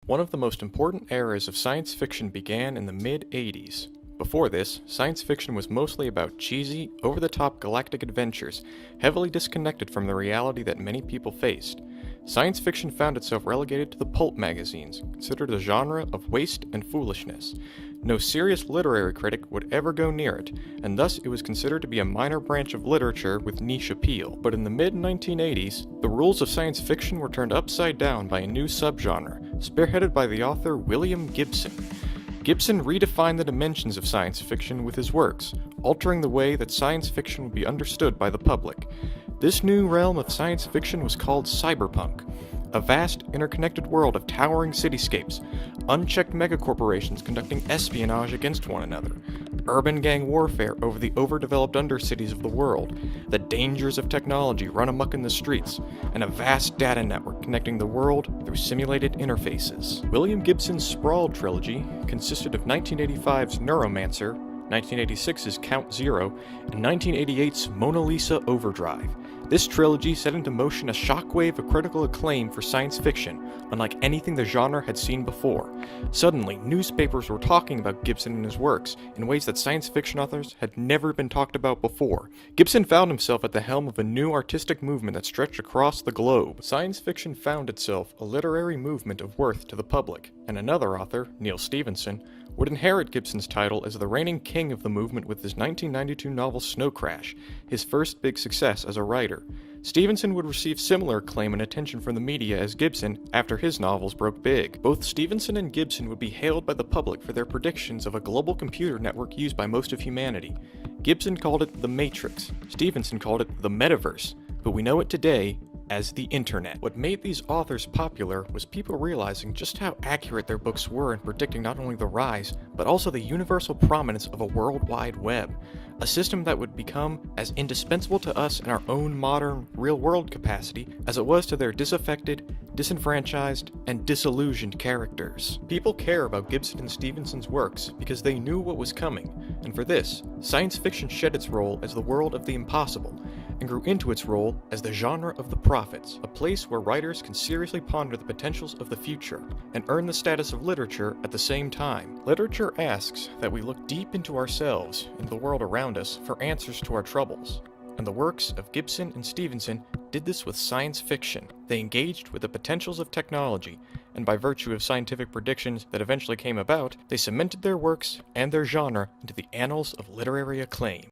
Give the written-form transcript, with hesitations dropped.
One of the most important eras of science fiction began in the mid-80s. Before this, science fiction was mostly about cheesy, over-the-top galactic adventures, heavily disconnected from the reality that many people faced. Science fiction found itself relegated to the pulp magazines, considered a genre of waste and foolishness. No serious literary critic would ever go near it, and thus it was considered to be a minor branch of literature with niche appeal. But in the mid-1980s, the rules of science fiction were turned upside down by a new subgenre, spearheaded by the author William Gibson. Gibson redefined the dimensions of science fiction with his works, altering the way that science fiction would be understood by the public. This new realm of science fiction was called Cyberpunk, a vast, interconnected world of towering cityscapes, unchecked megacorporations conducting espionage against one another, urban gang warfare over the overdeveloped undercities of the world, the dangers of technology run amok in the streets, and a vast data network connecting the world through simulated interfaces. William Gibson's Sprawl trilogy consisted of 1985's Neuromancer, 1986's Count Zero, and 1988's Mona Lisa Overdrive. This trilogy set into motion a shockwave of critical acclaim for science fiction, unlike anything the genre had seen before. Suddenly, newspapers were talking about Gibson and his works in ways that science fiction authors had never been talked about before. Gibson found himself at the helm of a new artistic movement that stretched across the globe. Science fiction found itself a literary movement of worth to the public, and another author, Neal Stephenson, would inherit Gibson's title as the reigning king of the movement with his 1992 novel Snow Crash, his first big success as a writer. Stevenson would receive similar acclaim and attention from the media as Gibson after his novels broke big. Both Stevenson and Gibson would be hailed by the public for their predictions of a global computer network used by most of humanity. Gibson called it the Matrix, Stevenson called it the Metaverse, but we know it today as the Internet. What made these authors popular was people realizing just how accurate their books were in predicting not only the rise, but also the universal prominence of a World Wide Web, a system that would become as indispensable to us in our own modern, real-world capacity as it was to their disaffected, disenfranchised, and disillusioned characters. People care about Gibson and Stevenson's works because they knew what was coming, and for this, science fiction shed its role as the world of the impossible, and grew into its role as the genre of the prophets, a place where writers can seriously ponder the potentials of the future, and earn the status of literature at the same time. Literature asks that we look deep into ourselves and the world around us for answers to our troubles, and the works of Gibson and Stevenson did this with science fiction. They engaged with the potentials of technology, and by virtue of scientific predictions that eventually came about, they cemented their works and their genre into the annals of literary acclaim.